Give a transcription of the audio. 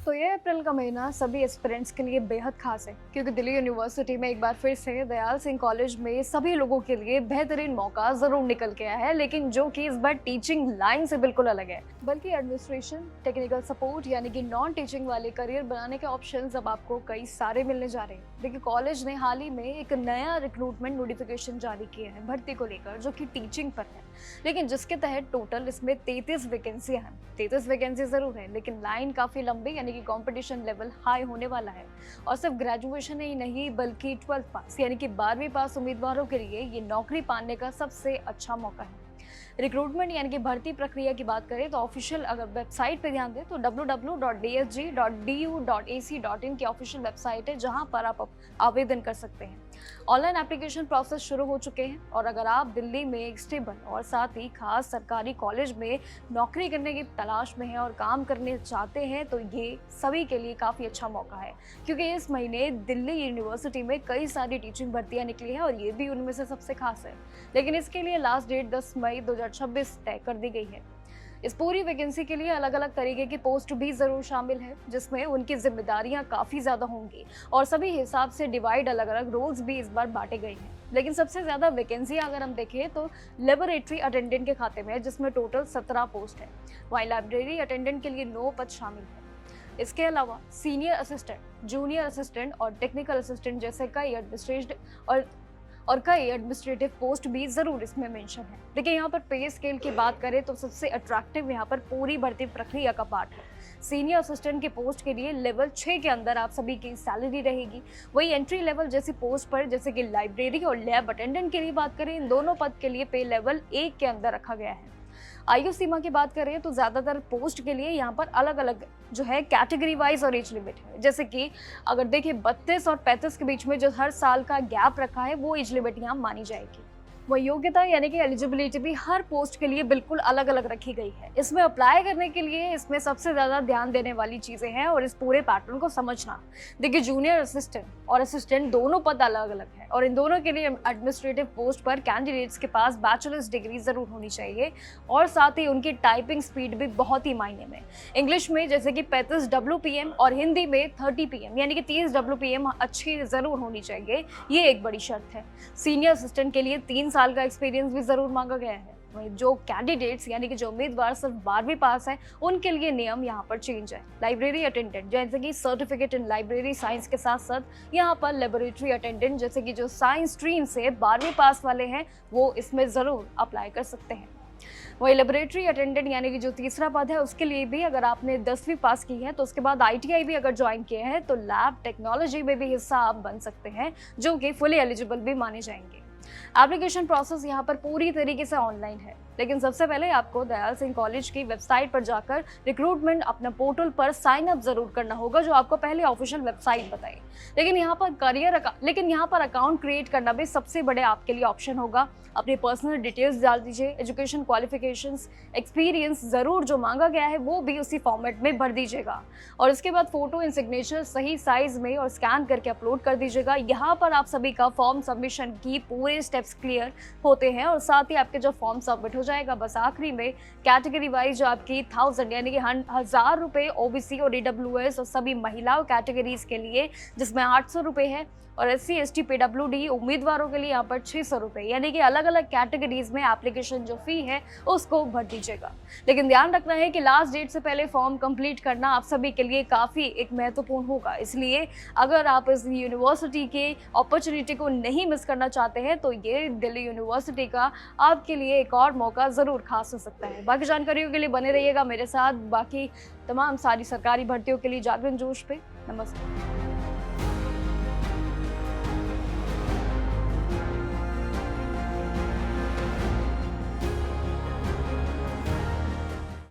दोस्तों, ये अप्रैल का महीना सभी एस्पिरेंट्स के लिए बेहद खास है क्योंकि दिल्ली यूनिवर्सिटी में एक बार फिर से दयाल सिंह कॉलेज में सभी लोगों के लिए बेहतरीन मौका जरूर निकल के आया है, लेकिन जो कि इस बार टीचिंग लाइन से बिल्कुल अलग है, बल्कि एडमिनिस्ट्रेशन, टेक्निकल सपोर्ट यानी कि नॉन टीचिंग वाले करियर बनाने के ऑप्शंस अब आपको कई सारे मिलने जा रहे हैं। देखिए, कॉलेज ने हाल ही में एक नया रिक्रूटमेंट नोटिफिकेशन जारी किया है भर्ती को लेकर, जो कि टीचिंग पर है, लेकिन जिसके तहत टोटल इसमें 33 वैकेंसियां हैं। 33 वैकेंसी जरूर है, लेकिन लाइन काफी लंबी यानी कि कंपटीशन लेवल हाई होने वाला है। और सिर्फ ग्रेजुएशन ही नहीं बल्कि 12th पास यानी कि 12वीं पास उम्मीदवारों के लिए ये नौकरी पाने का सबसे अच्छा मौका है। रिक्रूटमेंट यानी कि भर्ती प्रक्रिया की बात करें तो ऑफिशियल अगर वेबसाइट पे ध्यान दें तो www.dsg.dU.ac.in की ऑफिशियल वेबसाइट है, जहां पर आप आवेदन कर सकते हैं। ऑनलाइन एप्लीकेशन प्रोसेस शुरू हो चुके हैं और अगर आप दिल्ली में एक स्टेबल और साथ ही खास सरकारी कॉलेज में नौकरी करने की तलाश में हैं और काम करने चाहते हैं तो ये सभी के लिए काफ़ी अच्छा मौका है, क्योंकि इस महीने दिल्ली यूनिवर्सिटी में कई सारी टीचिंग भर्तियां निकली हैं और ये भी उनमें से सबसे खास है। लेकिन इसके लिए लास्ट डेट 10 मई 2026 तय कर दी गई है। इस पूरी वैकेंसी के लिए अलग अलग तरीके की पोस्ट भी जरूर शामिल है, जिसमें उनकी जिम्मेदारियां काफी ज्यादा होंगी और सभी हिसाब से डिवाइड अलग अलग रोल्स भी इस बार बांटे गए हैं। लेकिन सबसे ज्यादा वैकेंसी अगर हम देखें तो लेबोरेटरी अटेंडेंट के खाते में है, जिसमें टोटल 17 पोस्ट है, वहीं लाइब्रेरी अटेंडेंट के लिए 9 पद शामिल है। इसके अलावा सीनियर असिस्टेंट, जूनियर असिस्टेंट और टेक्निकल असिस्टेंट जैसे कई एडमिनिस्ट्रेटिव पोस्ट भी जरूर इसमें मेंशन है। देखिए, यहाँ पर पे स्केल की बात करें तो सबसे अट्रैक्टिव यहाँ पर पूरी भर्ती प्रक्रिया का पार्ट है। सीनियर असिस्टेंट की पोस्ट के लिए लेवल 6 के अंदर आप सभी की सैलरी रहेगी। वही एंट्री लेवल जैसी पोस्ट पर जैसे कि लाइब्रेरी और लैब अटेंडेंट के लिए बात करें, इन दोनों पद के लिए पे लेवल 1 के अंदर रखा गया है। आयु सीमा की बात करें तो ज्यादातर पोस्ट के लिए यहाँ पर अलग अलग जो है कैटेगरी वाइज और एज लिमिट है, जैसे कि अगर देखिए 32 और 35 के बीच में जो हर साल का गैप रखा है वो एज लिमिट यहाँ मानी जाएगी। वह योग्यता यानी कि एलिजिबिलिटी भी हर पोस्ट के लिए बिल्कुल अलग अलग रखी गई है। इसमें अप्लाई करने के लिए इसमें सबसे ज्यादा ध्यान देने वाली चीजें हैं और इस पूरे पैटर्न को समझना। देखिए, जूनियर असिस्टेंट और असिस्टेंट दोनों पद अलग अलग है और इन दोनों के लिए एडमिनिस्ट्रेटिव पोस्ट पर कैंडिडेट्स के पास बैचलर्स डिग्री जरूर होनी चाहिए और साथ ही उनकी टाइपिंग स्पीड भी बहुत ही मायने में। इंग्लिश में जैसे कि 35 WPM और हिंदी में 30 PM यानी कि 30 WPM अच्छी जरूर होनी चाहिए, ये एक बड़ी शर्त है। सीनियर असिस्टेंट के लिए 3 साल का एक्सपीरियंस भी जरूर मांगा गया है। वहीं जो कैंडिडेट्स यानी कि जो उम्मीदवार सिर्फ 12वीं पास है, उनके लिए नियम यहाँ पर चेंज है। लाइब्रेरी अटेंडेंट जैसे कि सर्टिफिकेट इन लाइब्रेरी साइंस के साथ साथ यहाँ पर लेबोरेटरी अटेंडेंट जैसे कि जो साइंस स्ट्रीम से 12वीं पास वाले हैं वो इसमें जरूर अप्लाई कर सकते हैं। वही लेबोरेटरी अटेंडेंट यानी कि जो तीसरा पद है, उसके लिए भी अगर आपने 10वीं पास की है तो उसके बाद ITI भी अगर ज्वाइन किए हैं तो लैब टेक्नोलॉजी में भी हिस्सा आप बन सकते हैं, जो कि फुली एलिजिबल भी माने जाएंगे। एप्लीकेशन प्रोसेस यहाँ पर पूरी तरीके से ऑनलाइन है, लेकिन सबसे पहले आपको दयाल सिंह कॉलेज की वेबसाइट पर जाकर रिक्रूटमेंट अपने पोर्टल पर साइन अप जरूर करना होगा, जो आपको पहले ऑफिशियल वेबसाइट बताई। लेकिन यहाँ पर अकाउंट क्रिएट करना भी सबसे बड़े आपके लिए ऑप्शन होगा। अपनी पर्सनल डिटेल्स डाल दीजिए, एजुकेशन क्वालिफिकेशंस, एक्सपीरियंस जरूर जो मांगा गया है वो भी उसी फॉर्मेट में भर दीजिएगा और इसके बाद फोटो एंड सिग्नेचर सही साइज में और स्कैन करके अपलोड कर दीजिएगा। यहाँ पर आप सभी का फॉर्म सबमिशन की पूरे स्टेप्स क्लियर होते हैं और साथ ही आपके जब फॉर्म सबमिट हो जाएगा, बस आखिरी में कैटेगरी वाइज जो आपकी 1000 यानी कि 1000 रुपये OBC और EWS और सभी महिलाओं कैटेगरीज के लिए जिसमें 800 रुपये है और SC ST PWD उम्मीदवारों के लिए यहाँ पर 600 रुपये, यानी कि अलग अलग कैटेगरीज में एप्लीकेशन जो फी है उसको भर दीजिएगा। लेकिन ध्यान रखना है कि लास्ट डेट से पहले फॉर्म कंप्लीट करना आप सभी के लिए काफ़ी एक महत्वपूर्ण होगा, इसलिए अगर आप इस यूनिवर्सिटी के अपॉर्चुनिटी को नहीं मिस करना चाहते हैं तो ये दिल्ली यूनिवर्सिटी का आपके लिए एक और मौका ज़रूर खास हो सकता है। बाकी जानकारियों के लिए बने रहिएगा मेरे साथ, बाकी तमाम सारी सरकारी भर्तियों के लिए जागरण जोश पे। नमस्कार।